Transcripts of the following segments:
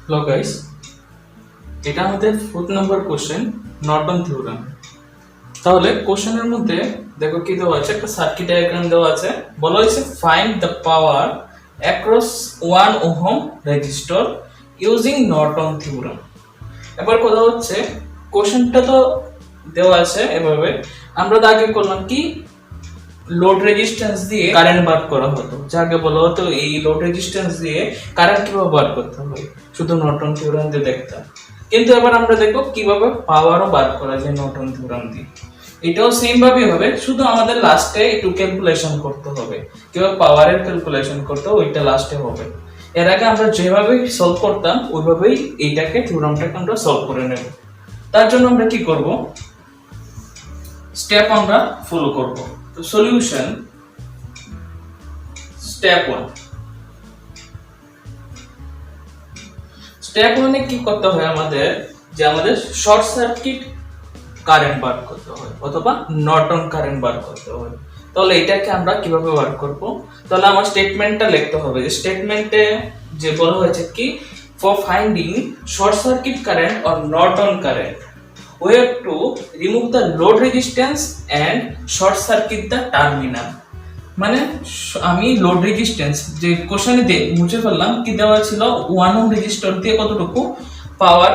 Hello guys, এটা আমাদের 4th number question Norton theorem. তাহলে কোশ্চেনের মধ্যে দেখো কি দেওয়া আছে, একটা সার্কিট ডায়াগ্রাম দেওয়া আছে। বলা হয়েছে find the power across 1 ohm resistor using Norton theorem. এবার কথা হচ্ছে কোশ্চেনটা তো দেওয়া আছে এভাবে, আমরা তো আগে করলাম কি লোড রেজিস্ট্যান্স দিয়ে কারেন্ট বার করা হতো, যাকে বলা হতো এই লোড রেজিস্ট্যান্স দিয়ে কারেন্ট কিভাবে বার করতে হয় শুধু নর্টন থিওরেম দিয়ে দেখতাম। কিন্তু এবার আমরা দেখব কিভাবে পাওয়ারও বার করা যায় নর্টন থিওরেম দিয়ে। এটাও সেম ভাবে হবে, শুধু আমাদের লাস্টে একটু ক্যালকুলেশন করতে হবে, কিভাবে পাওয়ারের ক্যালকুলেশন করতে ওইটা লাস্টে হবে। এর আগে আমরা যেভাবে সলভ করতাম ওইভাবেই এইটাকে থিওরেমটাকে আমরা সলভ করে নেব। তার জন্য আমরা কি করব, স্টেপ আমরা ফলো করব। তো সলিউশন স্টেপ 1। স্টেপ 1 এ কি করতে হয় আমাদের, যে আমাদের শর্ট সার্কিট কারেন্ট বার করতে হয় অথবা নর্টন কারেন্ট বার করতে হয়। তাহলে এটাকে আমরা কিভাবে বার করব, তাহলে আমার স্টেটমেন্টটা লিখতে হবে। যে স্টেটমেন্টে যে বলা হয়েছে কি, for finding short circuit current or Norton current we have to remove the load resistance and short circuit the terminal। মানে আমি লোড রেজিস্ট্যান্স যে কোশ্চেনে দিয়ে মুছে ফেললাম, কি দেওয়া ছিল 1 ওহম রেজিস্টর দিয়ে কতটুকু পাওয়ার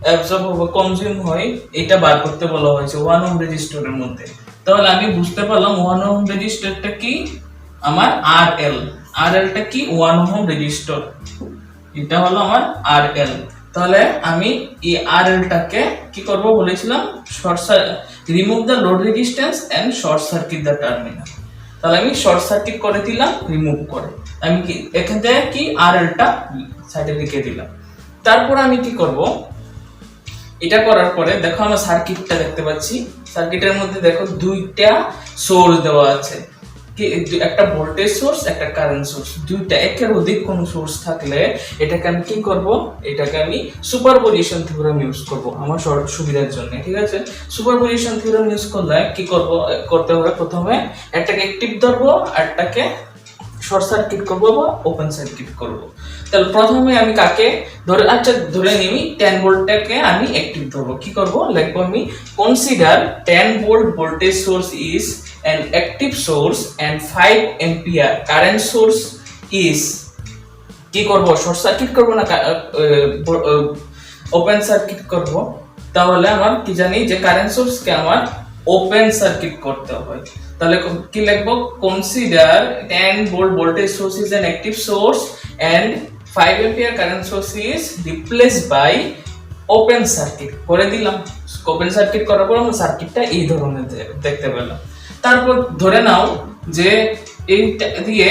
অ্যাবজর্ব হবে, কনজিউম হয়, এটা বার করতে বলা হয়েছে 1 ওহম রেজিস্টরের মধ্যে। তাহলে আমি বুঝতে পারলাম 1 ওহম রেজিস্টরটা কি আমার RL টা কি 1 ওহম রেজিস্টর, এটা হলো আমার RL। তাহলে আমি এই RL টাকে কি করব বলেছিলাম, remove the load resistance and short circuit the terminal. তাহলে আমি শর্ট সার্কিট করে দিলাম, রিমুভ করে আমি কি এখান থেকে কি RL টা সাইডে লিখে দিলাম। তারপর আমি কি করব, এটা করার পরে দেখো আমরা সার্কিটটা দেখতে পাচ্ছি। সার্কিটের মধ্যে দেখো দুইটা সোর্স দেওয়া আছে, একটা ভোল্টেজ সোর্স একটা কারেন্ট সোর্স। দুইটা একের অধিক কোন সোর্স থাকলে এটাকে আমি কি করব, এটাকে আমি সুপারপজিশন থিওরেম ইউজ করব আমার সুবিধার জন্য। ঠিক আছে, সুপারপজিশন থিওরেম ইউজ করলে কি করতে হবে, প্রথমে একটাকে অ্যাক্টিভ ধরবো আর একটাকে শর্ট সার্কিট করব বা ওপেন সার্কিট করব। তাহলে প্রথমে আমি কাকে ধরে নিই 10 ভোল্টটাকে আমি অ্যাক্টিভ ধরবো। কি করব, লিখবো আমি consider 10 volt voltage source is an active source and 5 ampere current source is, কি করব, শর্ট সার্কিট করব না ওপেন সার্কিট করব। তাহলে আমার কি জানি যে কারেন্ট সোর্সকে আমার ওপেন সার্কিট করতে হয়। তাহলে কি লিখব, consider 10 volt voltage source is an active source and 5 ampere current source is replaced by open circuit করে দিলাম। ওপেন সার্কিট করার পর আমরা সার্কিটটা এই ধরনের দেখতে পেলাম। তারপর ধরে নাও যে এইটা দিয়ে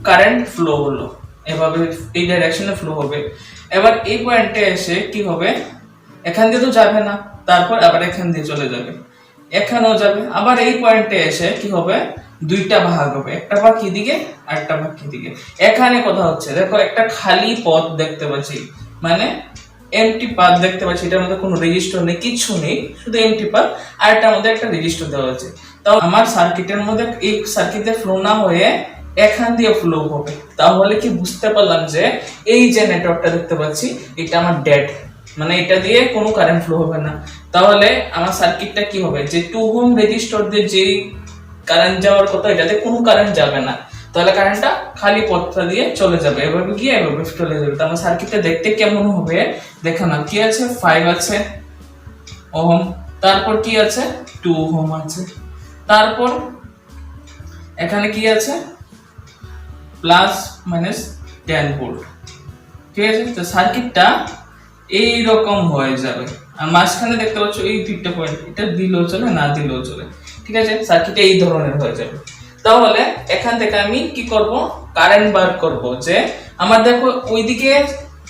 কারেন্ট ফ্লো হলো, এভাবে এই ডাইরেকশনে ফ্লো হবে। এবার এই পয়েন্টে এসে কি হবে, এখান দিয়ে তো যাবে না, তারপর আবার এখান দিয়ে চলে যাবে, এখানেও যাবে, আবার এই পয়েন্টে এসে কি হবে, দুইটা ভাগ হবে, একটা ভাগ কি দিকে আর একটা ভাগ কি দিকে। এখানে কথা হচ্ছে দেখো একটা খালি পথ দেখতে পাচ্ছি, মানে এমটি পাথ দেখতে পাচ্ছি, এটার মধ্যে কোনো রেজিস্টার নেই, কিছু নেই, শুধু এমটি পাথ, আর এটার মধ্যে একটা রেজিস্টার দেওয়া আছে। তাও আমার সার্কিটের মধ্যে এই সার্কিটে ফ্লো না হয়ে এখান দিয়ে ফ্লো হবে। তাহলে কি বুঝতে পারলাম যে এই যে নেটওয়ার্কটা দেখতে পাচ্ছি এটা আমার ডেড, মানে এটা দিয়ে কোনো কারেন্ট ফ্লো হবে না। তাহলে আমার সার্কিটটা কি হবে, যে 2 ওহম রেজিস্টর দিয়ে যে কারেন্ট যাওয়ার কথা এটাতে কোনো কারেন্ট যাবে না। তাহলে কারেন্টটা খালি পথটা দিয়ে চলে যাবে, এভাবে গিয়ে এভাবে চলে যাবে। তো আমার সার্কিটটা দেখতে কেমন হবে দেখো না, কি আছে 5 আছে ওহম, তারপর কি আছে 2 ওহম আছে, তারপর এখানে কি আছে প্লাস মাইনাস 10 ভোল্ট। ঠিক আছে, তো সার্কিটটা এই রকম হয়ে যাবে। আর মাঝখানে দেখতে পাচ্ছ এই দুইটা পয়েন্ট, এটা দিলেও চলে না দিলেও চলে। ঠিক আছে, সার্কিটটা এই ধরনের হয়ে যাবে। তাহলে এখান থেকে আমি কি করব, কারেন্ট বার করব। যে আমার দেখো ওইদিকে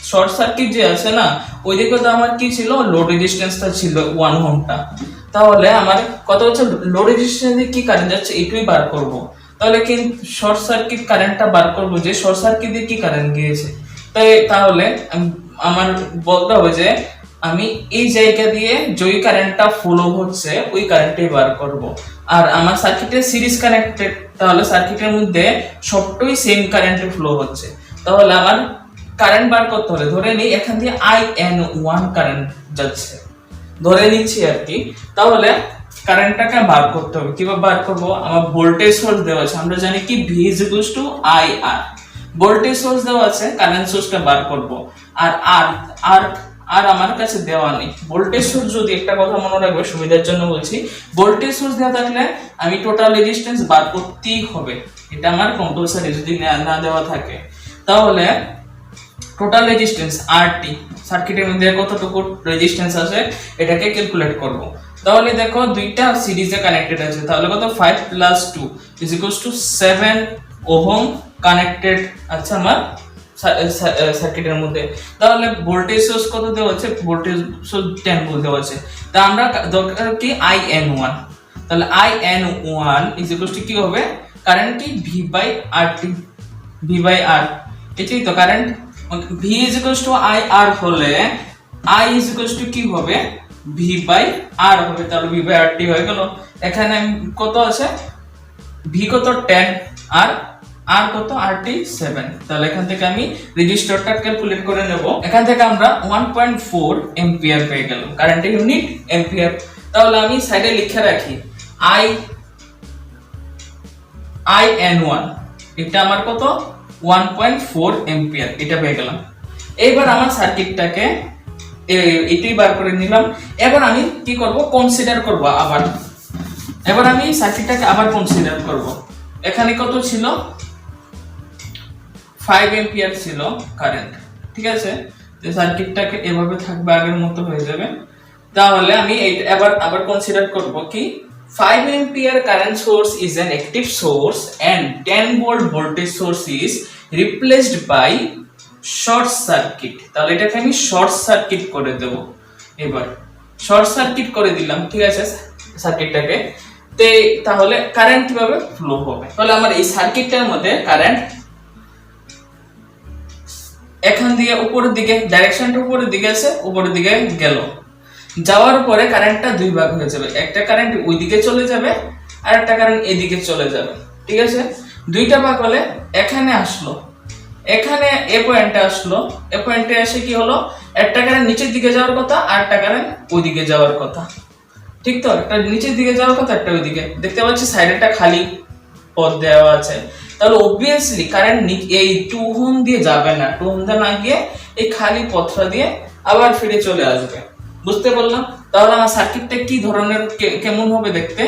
শর্ট সার্কিট যে আছে না, ওইদিকে তো আমার কি ছিল, লোড রেজিস্ট্যান্সটা ছিল 1 ওহমটা। তাহলে আমার কথা হচ্ছে লোড রেজিস্ট্যান্সে কি কারেন্ট যাচ্ছে এইটাই বার করব। তাহলে কি শর্ট সার্কিট কারেন্টটা বার করব, যে শর্ট সার্কিট দিয়ে কি কারেন্ট গিয়েছে। তাহলে আমার বলতে হবে যে আমি এই জায়গা দিয়ে যেই কারেন্টটা ফ্লো হচ্ছে ওই কারেন্টটাই বার করব। আর আমার সার্কিটে সিরিজ কানেক্টেড, তাহলে সার্কিটের মধ্যে সবটাই সেম কারেন্টে ফ্লো হচ্ছে। তাহলে আমার কারেন্ট বার করতে হলে ধরে নিই এখান দিয়ে IN1 কারেন্ট যাচ্ছে, ধরে নিচ্ছি আর কি। তাহলে কারেন্টটাকে বার করতে হবে, কিভাবে বার করব? আমার ভোল্টেজ সোর্স দেওয়া আছে, আমরা জানি কি V IR, ভোল্টেজ সোর্স দেওয়া আছে, কারেন্ট সোর্সটা বার করব। আর আর আর আমার কাছে দেওয়া নেই। ভোল্টেজ সোর্স যদি, একটা কথা মনে রাখবে সুবিধার জন্য বলছি, ভোল্টেজ সোর্স দেওয়া থাকলে আমি টোটাল রেজিস্ট্যান্স বার করতেই হবে, এটা আমার কম্পালসারি। যদি না দেওয়া থাকে তাহলে টোটাল রেজিস্ট্যান্স RT, সার্কিটের মধ্যে কতটুকু রেজিস্ট্যান্স আছে এটাকে ক্যালকুলেট করব। তাহলে দেখো দুইটা সিরিজে কানেক্টেড আছে, তাহলে কত 5 + 2 = 7 ওহম কানেক্টেড আছে আমার সার্কিটের মধ্যে। তাহলে ভোল্টেজ সোর্স কত দেওয়া আছে? ভোল্টেজ সোর্স 10 ভোল্ট দেওয়া আছে। তা আমরা দরকার কি IN1, তাহলে IN1 কি হবে? কারেন্ট কি V/RT, V/R, এটাই তো কারেন্ট। V IR হলে I কি হবে? V/R হবে, তাহলে V/RT হয়ে গেল। এখানে কত আছে? V কত 10 আর আর কত? RT 7। তাহলে এখান থেকে আমি রেজিস্টরটা ক্যালকুলেট করে নেব। এখান থেকে আমরা 1.4 এম্পিয়ার পেয়ে গেল, কারেন্টের ইউনিট এম্পিয়ার। তাহলে আমি সাইডে লিখে রাখি IN1, এটা আমার কত? 1.4 এম্পিয়ার, এটা পেয়ে গেলাম। এবার আমার সার্কিটটাকে এটাই বার করে নিলাম। এবার আমি কি করব? কনসিডার করব আবার। এবার আমি সার্কিটটাকে আবার কনসিডার করব। এখানে কত ছিল? 5 এম্পিয়ার ছিল কারেন্ট, ঠিক আছে? তো সার্কিটটাকে এভাবে থাকবে, আগের মতো হয়ে যাবে। তাহলে আমি আবার কনসিডার করব কি 5 ampere current source is an active source and 10 volt voltage source is replaced by short circuit। তাহলে এটাকে আমি শর্ট সার্কিট করে দেব। এবার শর্ট সার্কিট করে দিলাম, ঠিক আছে সার্কিটটাকে। তাহলে কারেন্ট কিভাবে ফ্লো হবে? তাহলে আমার এই সার্কিটটার মধ্যে কারেন্ট এখান দিয়ে উপরের দিকে, ডাইরেকশনটা উপরের দিকে আছে, উপরের দিকে গেল। যাওয়ার পরে কারেন্টটা দুই ভাগ হয়ে যাবে, একটা কারেন্ট ওই দিকে চলে যাবে আর একটা কারেন্ট এদিকে চলে যাবে, ঠিক আছে? দুইটা ভাগ হলে এখানে আসলো, এখানে এ পয়েন্টে আসলো, এ পয়েন্টে এসে কি হলো? একটা কারেন্ট নিচের দিকে যাওয়ার কথা আর একটা কারেন্ট ওই দিকে যাওয়ার কথা, ঠিক তো? একটা নিচের দিকে যাওয়ার কথা, একটা ওই দিকে। দেখতে পাচ্ছি সাইডেটা খালি পথ দেওয়া আছে। তাহলে অবভিয়াসলি কারেন্ট এই 2 ওহম দিয়ে যাবে না, 2 ওহম দিয়ে না গিয়ে এই খালি পথটা দিয়ে আবার ফিরে চলে আসবে। বুঝতে পারলাম? তাহলে আমার সার্কিটটা কি ধরনের, কেমন হবে দেখতে,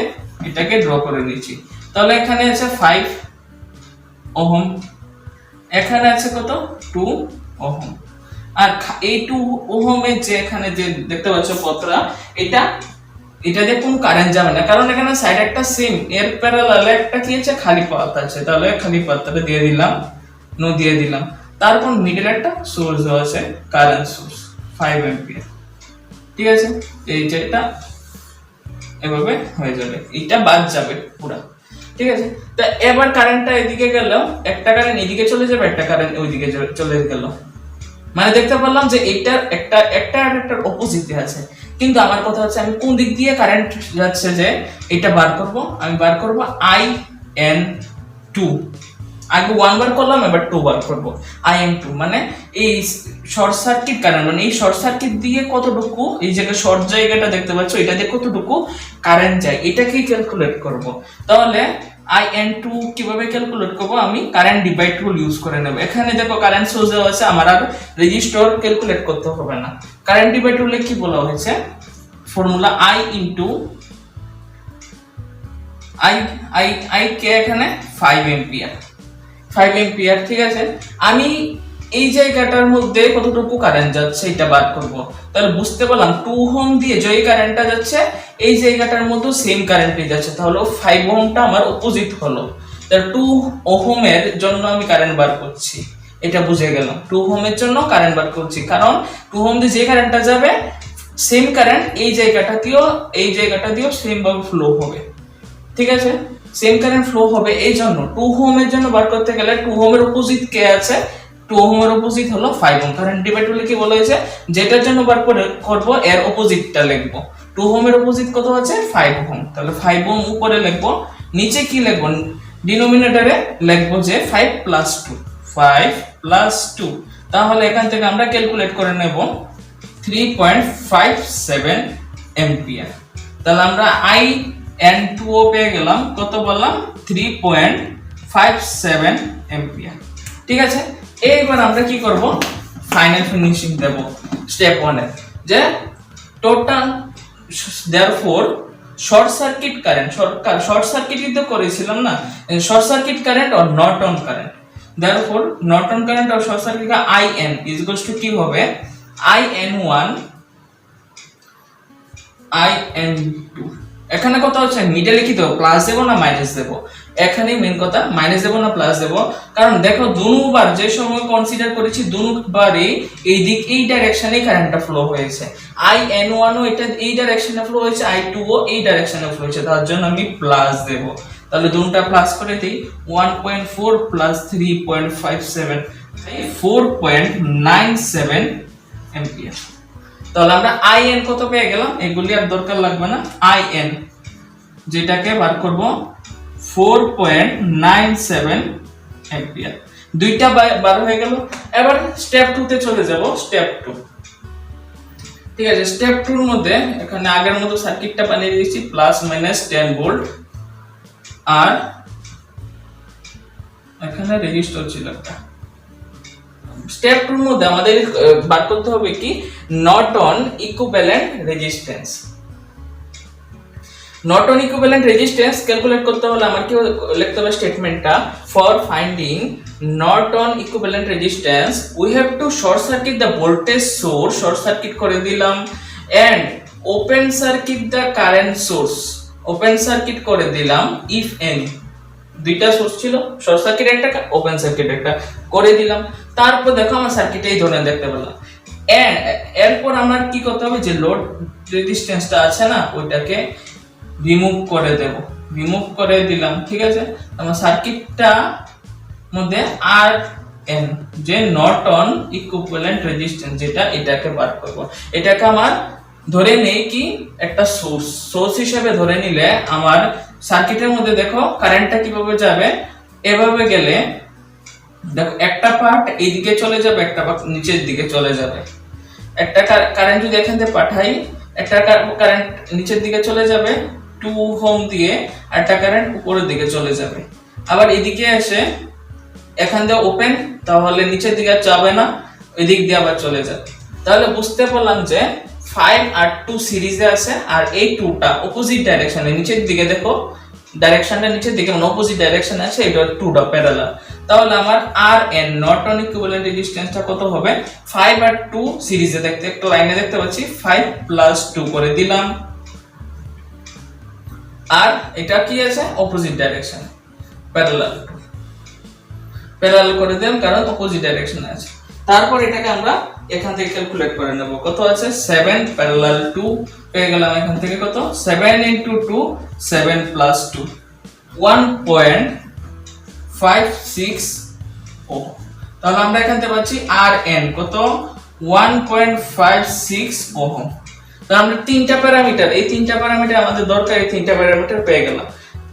এটাকে ড্র করে নিচ্ছি। তাহলে এখানে আছে 5 ওহম, এখানে আছে কত? 2 ওহম। আর এই 2 ওহমের যে এখানে যে দেখতে পাচ্ছ পথটা, এটা দিয়ে কোনো কারেন্ট যাবে না, কারণ এখানে সাইড একটা সেম, এর প্যারালালে একটা কি আছে? খালি পাথ আছে। তাহলে খালি পাথটা দিয়ে দিলাম, দিয়ে দিলাম। তারপর মিডল একটা সোর্স আছে, কারেন্ট সোর্স 5 এম্পিয়ার, ঠিক আছে? এই যে এটা এভাবে হয়ে যাবে, এটা বাদ যাবে পুরো, ঠিক আছে? তো এবার কারেন্টটা এদিকে গেল, একটা কারেন্ট এদিকে চলে যাবে, একটা কারেন্ট ওইদিকে চলে গেল। মানে দেখতে পারলাম যে এইটার একটা অপোজিটে আছে। কিন্তু আমার কথা হচ্ছে আমি কোন দিক দিয়ে কারেন্ট যাচ্ছে যে এটা বার করব। আমি বার করব IN2। আগে 1 বার করলাম, এবার 2 বার করব। IN2 মানে এই শর্ট সার্কিট কারেন্ট, মানে এই শর্ট সার্কিট দিয়ে কতটুকু, এই জায়গায় শর্ট জায়গাটা দেখতে পাচ্ছ, এটা দিয়ে কতটুকু কারেন্ট যায় এটাকেই ক্যালকুলেট করব। তাহলে IN2 কিভাবে ক্যালকুলেট করব? আমি কারেন্ট ডিভাইড রুল ইউজ করে নেব। এখানে দেখো কারেন্ট সোর্স দেওয়া আছে, আমার আর রেজিস্টর ক্যালকুলেট করতে হবে না। কারেন্ট ডিভাইড রুলে কি বলা হয়েছে? ফর্মুলা I কে এখানে 5 এম্পিয়ার, 5 এম্পিয়ার, ঠিক আছে? আমি এই জায়গাটার মধ্যে কতটুকু কারেন্ট যাচ্ছে এটা বার করব। তাহলে বুঝতে পারলাম 2 ওহম দিয়ে যে কারেন্টটা যাচ্ছে এই জায়গাটার মধ্যে সেম কারেন্টই যাচ্ছে, তাহলে 5 ওহমটা আমার অপোজিট হলো। তাহলে 2 ওহমের জন্য আমি কারেন্ট বার করছি, এটা বুঝে গেলাম। 2 ওহমের জন্য কারেন্ট বার করছি, কারণ 2 ওহম দিয়ে যে কারেন্টটা যাবে সেম কারেন্ট এই জায়গাটা দিয়েও সেম ভাবে ফ্লো হবে, ঠিক আছে? সেম কারেন্ট ফ্লো হবে। এই জন্য 2 ওহমের জন্য বার করতে গেলে 2 ওহমের অপোজিট কে আছে? 2 ওহমের অপোজিট হলো 5 ওহম। কারেন্ট ডিভাইড রুলে কি বলা হয়েছে? যেটার জন্য বার করব এর অপোজিটটা লিখব। 2 ওহমের অপোজিট কত আছে? 5 ওহম। তাহলে 5 ওহম উপরে লিখব, নিচে কি লিখব? ডিনোমিনেটরে লিখব যে 5 + 2, 5 + 2। তাহলে এখান থেকে আমরা ক্যালকুলেট করে নেব 3.57 এম্পিয়ার। তাহলে আমরা IN2 পেয়ে গেলাম, কত বললাম 3.57 এম্পিয়ার। ঠিক আছে, এইবার আমরা কি করব, ফাইনাল ফিনিশিং দেব স্টেপ 1 এ, যে total therefore short circuit current, short সার্কিটই তো করেছিলাম না, শর্ট সার্কিট কারেন্ট আর Norton current, therefore Norton current আর শর্ট সার্কিট का IN ইজ ইকুয়ালস টু কি হবে, IN1 IN2। এখানে কথা হচ্ছে মিডলে কি দেব, প্লাস দেব না মাইনাস দেব, এখানে মেইন কথা মাইনাস দেব না প্লাস দেব, কারণ দেখো দুবার যে সময় কনসিডার করেছি দুবারই এই ডাইরেকশনে কারেন্টটা ফ্লো হয়েছে, IN1 ও এটা এই ডাইরেকশনে ফ্লো হয়েছে, I2 ও এই ডাইরেকশনে ফ্লো হয়েছে, তার জন্য আমি প্লাস দেব। তাহলে দুটো প্লাস করে দেই, 1.4 প্লাস 3.57 4.97 এম্পিয়ার। তাহলে আমরা IN কত পেয়ে গেলাম, এগুলি আর দরকার লাগবে না, IN যেটাকে বার করব 4.97 এম্পিয়ার, দুইটা বার হয়ে গেল। এবার স্টেপ 2 তে চলে যাব, স্টেপ 2। ঠিক আছে, স্টেপ 2 এর মধ্যে এখানে আগের মতো সার্কিটটা বানিয়ে দিয়েছি, প্লাস মাইনাস 10 ভোল্ট, আর এখানে রেজিস্টর ছিল একটা। স্টেপ 2 এর মধ্যে আমাদের বার করতে হবে কি, Norton equivalent resistance. Norton equivalent resistance calculate করতে হলে আমার কি লিখতে হবে স্টেটমেন্টটা, for finding Norton equivalent resistance we have to short circuit the voltage source, short circuit করে দিলাম, and open circuit the current source, open circuit করে দিলাম ইফ এনি, দুইটা সোর্স ছিল, শর্ট সার্কিট একটা, ওপেন সার্কিট একটা করে দিলাম। তারপর দেখো আমার সার্কিটে এই ধরনের দেখতে পেলাম, এরপর আমার কি করতে হবে, যে লোড রেজিস্ট্যান্সটা আছে না ওইটাকে রিমুভ করে দেব, রিমুভ করে দিলাম। ঠিক আছে, আমার সার্কিটটা মধ্যে RN যে নর্টন ইকুইভ্যালেন্ট রেজিস্ট্যান্স যেটা, এটাকে বার করব। এটাকে আমার ধরে নেই কি একটা সোর্স হিসেবে ধরে নিলে আমার সার্কিটের মধ্যে দেখো কারেন্টটা কিভাবে যাবে, এভাবে গেলে দেখো একটা পার্ট এইদিকে চলে যাবে, একটা পার্ট নিচের দিকে চলে যাবে। একটা কারেন্ট যদি এখান থেকে পাঠাই, একটা কারেন্ট নিচের দিকে চলে যাবে 2 ওহম দিয়ে, আর একটা কারেন্ট উপরের দিকে চলে যাবে। আবার এদিকে এসে এখান দিয়ে ওপেন, তাহলে নিচের দিকে যাবে না, এদিক দিয়ে আবার চলে যাবে। তাহলে বুঝতে পারলাম যে 5 আর 2 সিরিজে আছে, আর এই 2টা অপোজিট ডাইরেকশনে, নিচের দিকে দেখো ডাইরেকশনটা নিচের দিকে মানে অপোজিট ডাইরেকশনে আছে, এটা 2টা প্যারালাল। তাহলে আমার RN নর্টন ইকুইভ্যালেন্ট রেজিস্ট্যান্সটা কত হবে, 5 আর 2 সিরিজে দেখতে একটু লাইনে দেখতে পাচ্ছি, 5 প্লাস 2 করে দিলাম, আর এটা কি আছে অপোজিট ডাইরেকশন, প্যারালাল করে দিলাম কারণ অপোজিট ডাইরেকশনে আছে। তারপর এটাকে আমরা এখান থেকে ক্যালকুলেট করে নেব, কত আছে 7 প্যারালাল 2 পেয়ে গেলাম, এখান থেকে কত 7 into 2 7 plus 2 1.56 ওহম। তাহলে আমরা এখান থেকে পাচ্ছি RN কত 1.56 ওহম। তাহলে আমরা তিনটা প্যারামিটার, এই তিনটা প্যারামিটার আমাদের দরকার, এই তিনটা প্যারামিটার পেয়ে গেলাম।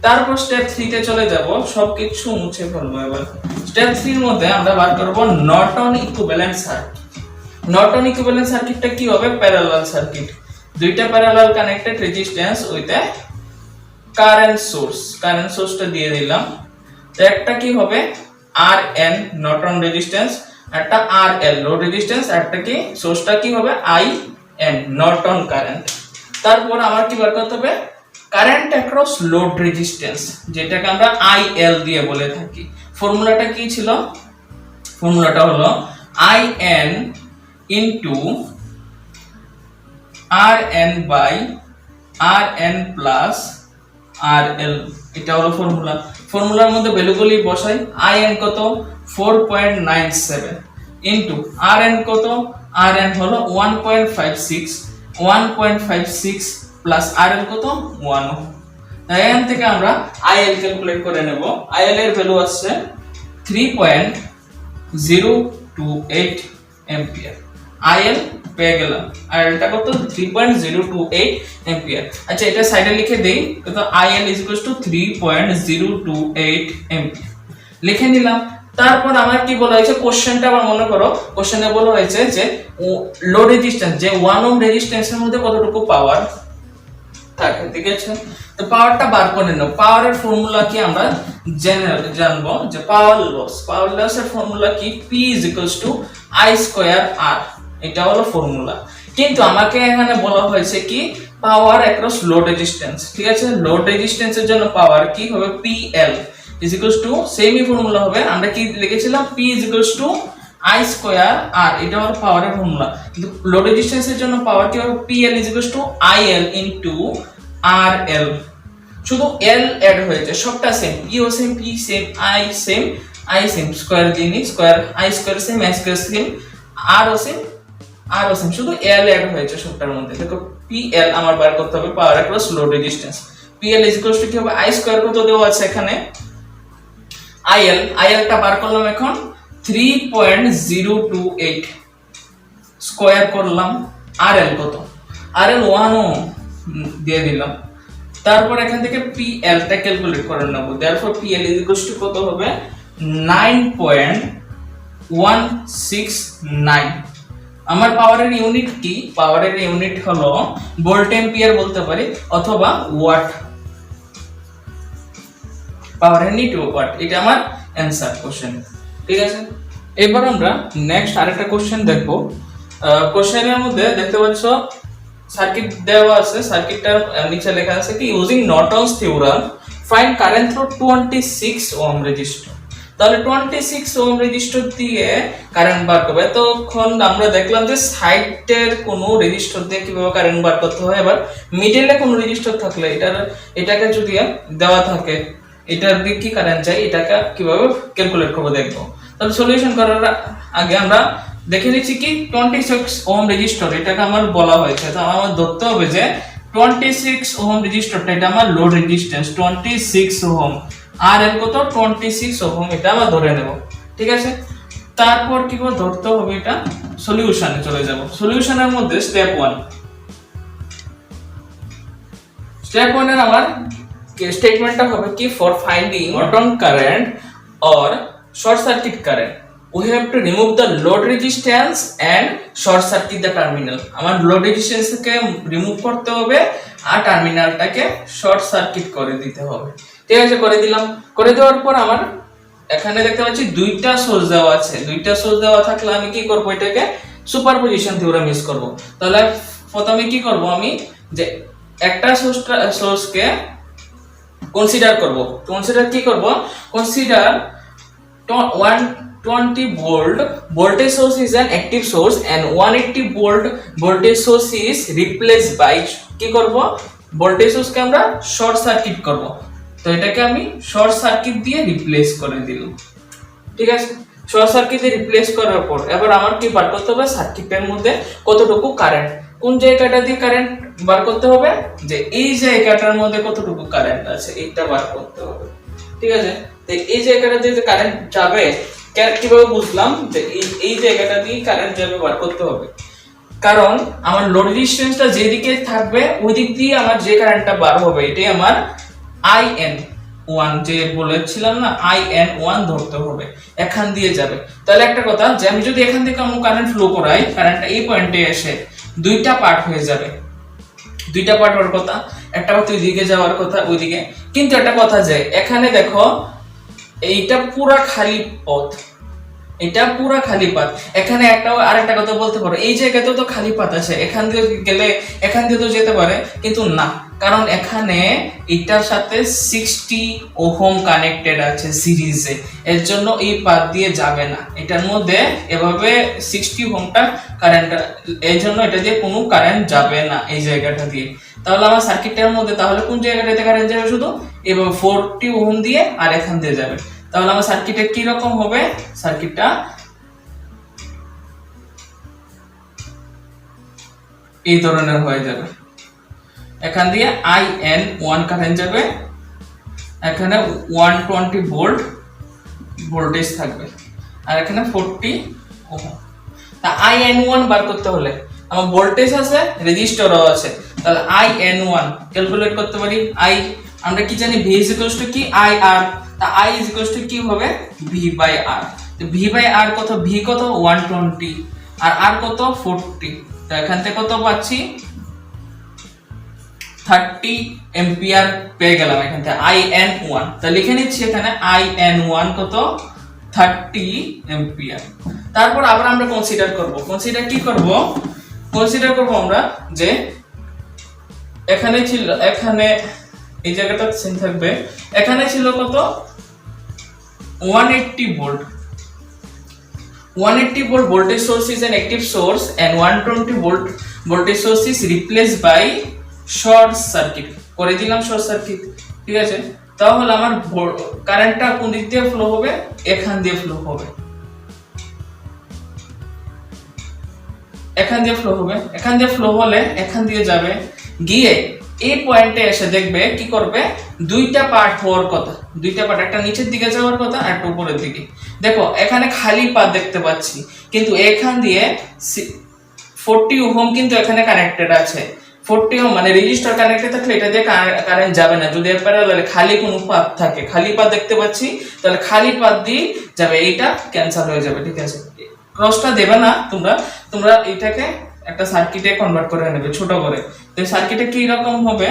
তারপর স্টেপ 3 তে চলে যাব, সবকিছু মুছে ফেলবো। এবার স্টেপ 3 এর মধ্যে আমরা বার করব Norton equivalent circuit. Norton equivalent সার্কিটটা কি হবে, প্যারালাল সার্কিট, দুইটা parallel connected resistance with a current source, current সোর্সটা দিয়ে দিলাম। তো একটা কি হবে RN নর্টন রেজিস্ট্যান্স, একটা RL লোড রেজিস্ট্যান্স, একটা কি সোর্সটা কি হবে IN নর্টন কারেন্ট। তারপর আমার কি বার করতে হবে কারেন্ট অ্যাক্রস লোড রেজিস্ট্যান্স, যেটাকে আমরা IL দিয়ে বলে থাকি। ফর্মুলাটা কি ছিল, ফর্মুলাটা হলো IN into RN by RN plus RL, এটা হলো ফর্মুলা। ফর্মুলার মধ্যে ভ্যালুগুলি বসাই, IN কত 4.97 into RN কত, RN হলো 1.56 প্লাস RL কত 1 ওহম। এখান থেকে আমরা IL ক্যালকুলেট করে নেব। IL এর ভ্যালু আসছে 3.028 এম্পিয়ার। IL পেয়ে গেলাম, IL টা কত 3.028 এম্পিয়ার। আচ্ছা এটা সাইডে লিখে দেই, তো IL 3.028 এম্পিয়ার লিখে নিলাম। তারপর আমার কি বলা হয়েছে, কোশ্চেনটা আবার মনে করো, কোশ্চেনে বলা হয়েছে যে লো রেজিস্ট্যান্স, যে 1 ওহম রেজিস্ট্যান্সের মধ্যে কতটুকু পাওয়ার থাকে, ঠিক আছে। তো পাওয়ারটা বার করে নাও। পাওয়ারের ফর্মুলা কি আমরা জানবো, যে পাওয়ার লসের ফর্মুলা কি, P I²R, এটা হলো ফর্মুলা। কিন্তু আমাকে এখানে বলা হয়েছে কি পাওয়ার অ্যাক্রস লোড রেজিস্ট্যান্স, ঠিক আছে। লোড রেজিস্ট্যান্সের জন্য পাওয়ার কি হবে, PL সেমই ফর্মুলা হবে, আমরা কি লিখেছিলাম, P I²R, এটা হলো পাওয়ারের ফর্মুলা। কিন্তু লোড রেজিস্ট্যান্সের জন্য পাওয়ার কি হবে, PL IL RL, শুধু L অ্যাড হয়েছে, সবটা সেম, P ও same, P same, I same, square জিনিস, square I² same, I² same, R ও সেম, শুধু L অ্যাড হয়েছে সবটার মধ্যে। দেখো PL আমার বার করতে হবে, power across load resistance. PL কি হবে, I² কত দেওয়া আছে এখানে, IL টা বার করলাম এখন 3.028, স্কয়ার করলাম, RL কত, RL 1 ওহম দিয়ে দিলাম। তারপর এখান থেকে PL টা ক্যালকুলেট করে নেব। देयरफॉर PL কত হবে, 9.169। আমার পাওয়ারের ইউনিট কি, পাওয়ারের ইউনিট হলো ভোল্ট অ্যাম্পিয়ার বলতে পারি, অথবা ওয়াট, পাওয়ার ইউনিট ওয়াট। এটা আমার অ্যানসার কোশ্চেন, ঠিক আছে। এবার আমরা নেক্সট আরেকটা কোশ্চেন দেখব। কোশ্চেনের মধ্যে দেখতে পাচ্ছ সার্কিট দেওয়া আছে, সার্কিটটার নিচে লেখা আছে কি, using Norton's theorem find current through 26 ohm resistor. তাহলে 26 ওহম রেজিস্টর দিয়ে কারেন্ট বার করবে। তখন আমরা দেখলাম যে সাইডের কোন রেজিস্টর দিয়ে কিভাবে কারেন্ট বার করতে হয়। এবার মিডলে কোন রেজিস্টর থাকলে এটাকে যদি দেওয়া থাকে, এটার দিকে কি কারেন্ট যায়, এটাকে কিভাবে ক্যালকুলেট করব দেখবো। তাহলে সলিউশন করার আগে আমরা দেখে নিচ্ছি কি 26 ওহম রেজিস্টর, এটাকে আমার বলা হয়েছে। তো আমার ধরতে হবে যে 26 ওহম রেজিস্টরটা এটা আমার লোড রেজিস্ট্যান্স 26 ওহম, আর এর কত 26 ওহম, এটা আমরা ধরে নেব, ঠিক আছে। তারপর কি করে ধরতে হবে, এটা সলিউশনে চলে যাব। সলিউশনের মধ্যে স্টেপ 1 এর আমার স্টেটমেন্টটা হবে কি, for finding Norton current or short circuit current we have to remove the load resistance and short circuit the terminal। আমার লোড রেজিস্ট্যান্সকে রিমুভ করতে হবে আর টার্মিনালটাকে শর্ট সার্কিট করে দিতে হবে, ঠিক আছে। করে দিলাম। করে দেওয়ার পর আমার এখানে দেখতে পাচ্ছি দুইটা সোর্স দেওয়া আছে। দুইটা সোর্স দেওয়া থাকলে আমি কি করব, এটাকে সুপারপজিশন থিওরাম ইউজ করব। তাহলে প্রথমে কি করব, আমি যে একটা সোর্সকে কনসিডার করব। Consider 120 volt voltage source is an active source and 180 volt voltage source is replaced by, কি করব, ভোল্টেজ সোর্সকে আমরা শর্ট সার্কিট করব। তো এটাকে আমি শর্ট সার্কিট দিয়ে রিপ্লেস করে দিলাম, ঠিক আছে। শর্ট সার্কিট দিয়ে রিপ্লেস করার পর এবার আমার কি বার করতে হবে, সার্কিটের মধ্যে কতটুকু কারেন্ট, কোন জায়গাটা দিয়ে কারেন্ট বার করতে হবে, যে এই জায়গাটার মধ্যে কতটুকু কারেন্ট আছে এটা বার করতে হবে, ঠিক আছে। তো এই জায়গাটা দিয়ে কারেন্ট যাবে, কিভাবে বুঝলাম যে এই জায়গাটা দিয়ে কারেন্ট যাবে বার করতে হবে, কারণ আমার লোড রেজিস্ট্যান্সটা যেদিকে থাকবে ওই দিক দিয়ে আমার যে কারেন্টটা বার হবে এটাই আমার IN1, যে বলেছিলাম না IN1 ধরতে হবে, এখান দিয়ে যাবে। তাহলে একটা কথা, যে আমি যদি এখান থেকে আমি কারেন্ট ফ্লো করাই, কারেন্টটা এই পয়েন্টে এসে দুইটা পার্ট হয়ে যাবে। দুইটা পার্ট হওয়ার কথা, একটা পার্ট ওইদিকে যাওয়ার কথা ওইদিকে। কিন্তু একটা কথা, যে এখানে দেখো এইটা পুরা খালি পথ, এটা পুরা খালি পথ। এখানে আরেকটা কথা বলতে পারো, এই জায়গাতেও তো খালি পথ আছে, এখান দিয়ে গেলে এখান দিয়ে তো যেতে পারে, কিন্তু না, কারণ এখানে এটার সাথে 60 ওহম কানেক্টেড আছে সিরিজে, এর জন্য এই পাথ দিয়ে যাবে না। এটার মধ্যে এভাবে 60 ওহমটা কারেন্ট, এই জন্য এটা দিয়ে কোনো কারেন্ট যাবে না এই জায়গাটা দিয়ে। তাহলে আমার সার্কিটটার মধ্যে তাহলে কোন জায়গাটাতে কারেন্ট যাবে, শুধু এভাবে 40 ওহম দিয়ে আর এখান দিয়ে যাবে। তাহলে আমার সার্কিটে কি রকম হবে, সার্কিটটা এই ধরনের হয়ে যাবে। এখান দিয়ে IN1 কারেন্ট যাবে, এখানে 120 ভোল্ট ভোল্টেজ থাকবে, আর এখানে 40 ওহম। তা IN1 বার করতে হলে আমার ভোল্টেজ আছে, রেজিস্টরও আছে, তাহলে IN1 ক্যালকুলেট করতে পারি। আমরা কি জানি, V কি IR, তা I ইজ ইকুয়ালস টু কি হবে V বাই R। তো V বাই R কত, V কত 120 আর R কত 40। তো এখান থেকে কত পাচ্ছি 30 এম্পিয়ার পেয়ে গেলাম এখান থেকে IN1। তো লিখে নিচ্ছি এখানে IN1 কত 30 এম্পিয়ার। তারপর আবার আমরা কনসিডার করব, কি করব, কনসিডার করব আমরা যে এখানে ছিল, এখানে এই জায়গাটা সেম থাকবে, এখানে ছিল কত 180 volt. 180 volt voltage source is an active source and 120 volt voltage source is replaced by short circuit করে দিলাম short circuit। ঠিক আছে, তাহলে আমার কারেন্টটা কোন দিক দিয়ে ফ্লো হবে, এখান দিয়ে ফ্লো হবে, এখান দিয়ে ফ্লো হবে। এখান দিয়ে ফ্লো হলে এখান দিয়ে যাবে, গিয়ে এই পয়েন্টে এসে দেখবে কি করবে, দুইটা পার্ট হওয়ার কথা, দুইটা পার্ট, একটা নিচের দিকে যাওয়ার কথা আর একটা উপরের দিকে। দেখো এখানে খালি পাথ দেখতে পাচ্ছি, কিন্তু এখান দিয়ে 40 ওহম কিন্তু এখানে কানেক্টেড আছে। 40 ওহম মানে রেজিস্টার কানেক্টেড থাকলে এটা দিয়ে কারেন্ট যাবে না। যদি এর প্যারালালে খালি কোনো পাথ থাকে, খালি পাথ দেখতে পাচ্ছি, তাহলে খালি পাথ দিয়ে যাবে, এইটা ক্যান্সেল হয়ে যাবে। ঠিক আছে, ক্রসটা দেবে না, তোমরা এটাকে একটা সার্কিটে কনভার্ট করে নেবে ছোট করে। তো সার্কিটে কি রকম হবে,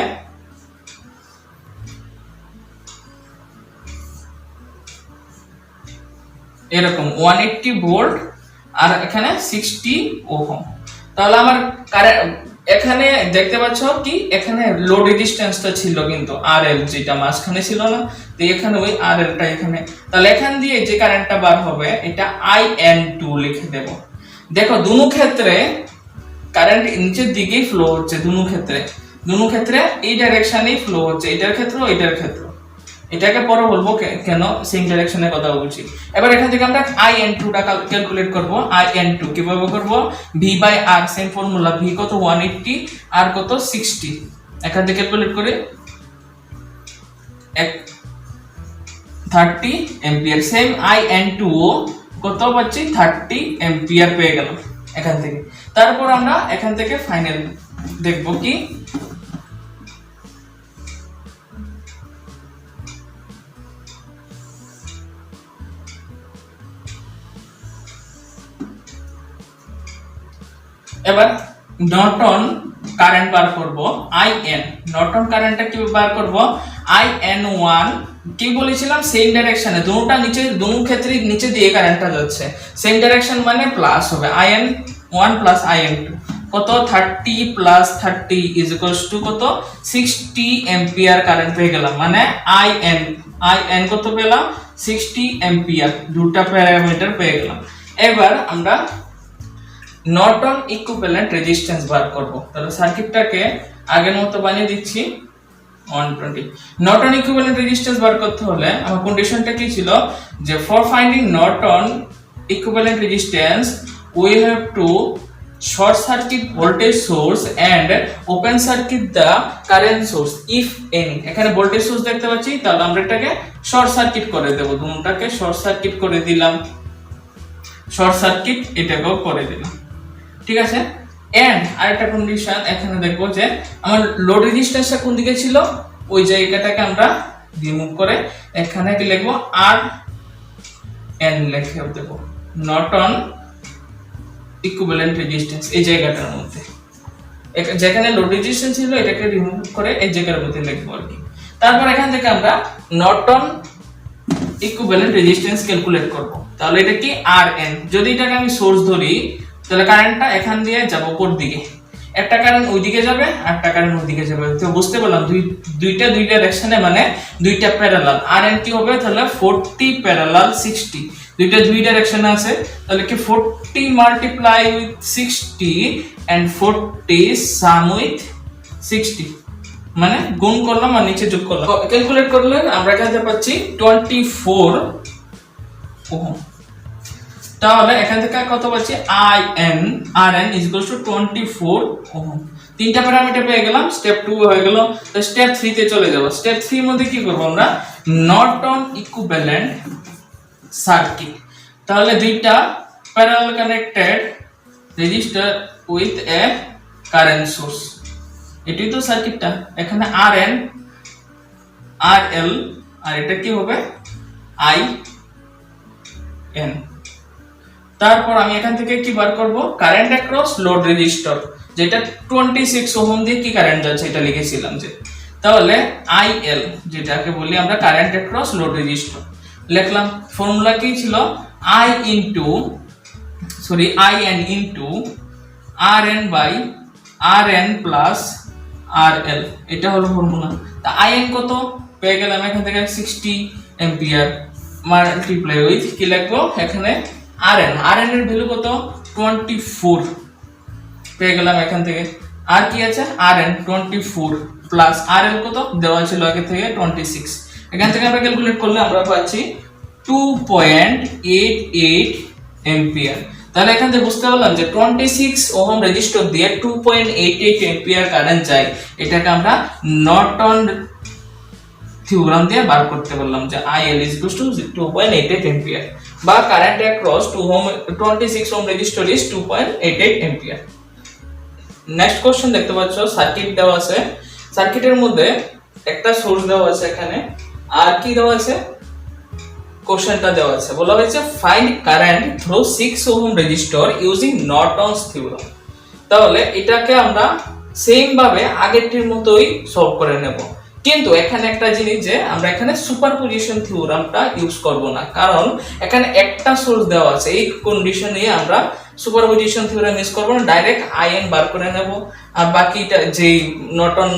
এরকম 180 ভোল্ট আর এখানে 60 ওহম। তাহলে আমার এখানে দেখতে পাচ্ছ কি, এখানে লোড রেজিস্ট্যান্সটা ছিল কিন্তু RL, যেটা মাঝখানে ছিল না, তো এখানে ওই RLটা এখানে। তাহলে এখান দিয়ে যে কারেন্টটা বার হবে এটা IN2 লিখে দেব। দেখো দুনো ক্ষেত্রে কারেন্ট নিচের দিকেই ফ্লো হচ্ছে, দুনো ক্ষেত্রে এই ডাইরেকশনেই ফ্লো হচ্ছে, এটার ক্ষেত্র এটার ক্ষেত্র। এটাকে পরে বলবো কেন সেম ডাইরেকশনের কথা বলছি। এবার এখান থেকে আমরা IN2 টা ক্যালকুলেট করব। IN2 কিভাবে করব, V by R same formula, V কত 180 আর কত 60, এখান থেকে ক্যালকুলেট করে 30 এম্পিয়ার। সেম IN2 কত পাচ্ছি 30 এম্পিয়ার পেয়ে গেলাম এখান থেকে। তারপর আমরা এখান থেকে ফাইনাল দেখব কি, এবার নর্টন কারেন্ট বার করব IN। নর্টন কারেন্টটা কি বার করব, IN1 কি বলেছিলাম, সেম ডাইরেকশনে, দুটোটা নিচে, দুটো ক্ষেত্রে নিচে দিয়ে কারেন্টটা যাচ্ছে, সেম ডাইরেকশন মানে প্লাস হবে, IN1 প্লাস IN2 কত 30 প্লাস 30 ইজ ইকুয়ালস টু কত 60 এম্পিয়ার কারেন্ট পেয়ে গেলাম। মানে IN কত পেলাম 60 এম্পিয়ার, দুটো প্যারামিটার পেয়ে গেলাম। এবার আমরা নর্টন ইকুইভ্যালেন্ট রেজিস্ট্যান্স বার করব। তাহলে সার্কিটটাকে আগের মতো বানিয়ে দিচ্ছি 120। নর্টন ইকুইভ্যালেন্ট রেজিস্ট্যান্স বার করতে হলে আমার কন্ডিশনটা কি ছিল, যে for finding Norton equivalent resistance we have to short circuit voltage source and open circuit the current source if any. এখানে ভোল্টেজ সোর্স দেখতে পাচ্ছি, তাহলে আমরা এটাকে শর্ট সার্কিট করে দেব, দুটোটাকে শর্ট সার্কিট করে দিলাম, শর্ট সার্কিট এটাকেও করে দিলাম। ঠিক আছে, এন্ড আরেকটা কন্ডিশন এখানে দেখবো যে আমার লোড রেজিস্ট্যান্সটা কোন দিকে ছিল, ওই জায়গাটাকে আমরা রিমুভ করে এখানে কি লিখবো RN লিখে দেব, নর্টন ইকুইভ্যালেন্ট রেজিস্ট্যান্স এই জায়গাটার মধ্যে, যেখানে লোড রেজিস্ট্যান্স ছিল এটাকে রিমুভ করে এই জায়গার মধ্যে লিখবো আর কি। তারপর এখান থেকে আমরা নর্টন ইকুইভ্যালেন্ট রেজিস্ট্যান্স ক্যালকুলেট করব। তাহলে এটা কি RN, যদি এটাকে আমি সোর্স ধরি তাহলে কারেন্টটা এখান দিয়ে যাবে উপর দিকে, একটা কারেন্ট ওইদিকে যাবে আর একটা কারেন্ট ওইদিকে যাবে। তো বুঝতে পারলাম দুইটা ডাইরেকশনে মানে দুইটা প্যারালাল। RN কি হবে তাহলে 40 প্যারালাল 60, দুই ডাইরেকশনে আছে, তাহলে কি 40 multiply with 60 and 40 sum with 60, মানে গুণ করলাম আর নিচে যোগ করলাম, ক্যালকুলেট করলে আমরা এখানে পাচ্ছি 24 ওহম। তাহলে এখান থেকে কত পাচ্ছি RN is equals to 24 ohm. তিনটা প্যারামিটার পেয়ে গেলাম, স্টেপ 2 হয়ে গেল। তো স্টেপ 3 তে চলে যাব। স্টেপ 3 এর মধ্যে কি করব আমরা, নর্টন ইকুইভ্যালেন্ট সার্কিট। তাহলে দুইটা parallel connected register with a current source, এটাই তো সার্কিটটা। এখানে RN RL আর এটা কি হবে আই এন। তারপর আমি এখান থেকে কি বার করব, কারেন্ট অ্যাক্রস লোড রেজিস্টর, যেটা 26 ওহম দিয়ে কি কারেন্ট যাচ্ছে এটা লিখেছিলাম যে, তাহলে আইএল যেটাকে বলি আমরা কারেন্ট অ্যাক্রস লোড রেজিস্টর লিখলাম। ফর্মুলা কি ছিল, I N into R N by R N plus R L, এটা হলো ফর্মুলা। তা আই এন কত পেয়ে গেলাম এখান থেকে 60 এম্পিয়ার মাল্টিপ্লাই উইথ কি লিখবো এখানে আর এন এর ভ্যালু কত 24 পেয়ে গেলাম এখান থেকে। আর কি আছে আর এন 24 প্লাস আর এল কত দেওয়া ছিল আগে থেকে 26, এখান থেকে আমরা ক্যালকুলেট করলে আমরা পাচ্ছি 2.88 এম্পিয়ার। তাহলে এখান থেকে বুঝতে পারলাম যে 26 ওহম রেজিস্টর দিয়ে 2.88 এম্পিয়ার কারেন্ট যায়, এটাকে আমরা নর্টন থিওরাম দিয়ে বার করতে পারলাম যে IL is equal to 2.88 ampere, বা current across 26 ohm resistor is 2.88 ampere. Next question দেখতে পাচ্ছ, সার্কিট দেওয়া আছে, সার্কিটের মধ্যে একটা সোর্স দেওয়া আছে এখানে, আর কি দেওয়া আছে কোশ্চেনটা দেওয়া আছে, বলা হয়েছে find current through 6 ohm resistor using Norton's theorem. তাহলে এটাকে আমরা সেম ভাবে আগেরটির মতোই সলভ করে নেব, কিন্তু এখানে একটা জিনিস যে আমরা এখানে সুপারপজিশন থিওরামটা ইউজ করব না, কারণ এখানে একটা সোর্স দেওয়া আছে, এই কন্ডিশনে আমরা সুপারপজিশন থিওরাম ইউজ করব না, ডাইরেক্ট আইএন বার করে নেব আর বাকিটা যে নর্টন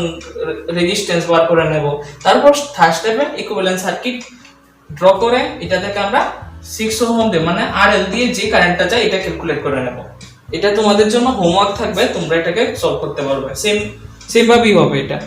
রেজিস্ট্যান্স বার করে নেব। তারপর থার্ড স্টেপে ইকুইভ্যালেন্ট সার্কিট ড্র করে এটা থেকে আমরা 6 ওহম দিয়ে মানে আরএল দিয়ে যে কারেন্টটা যায় এটা ক্যালকুলেট করে নেব। এটা তোমাদের জন্য হোমওয়ার্ক থাকবে, তোমরা এটাকে সলভ করতে পারবে, সেম ভাবেই হবে এটা।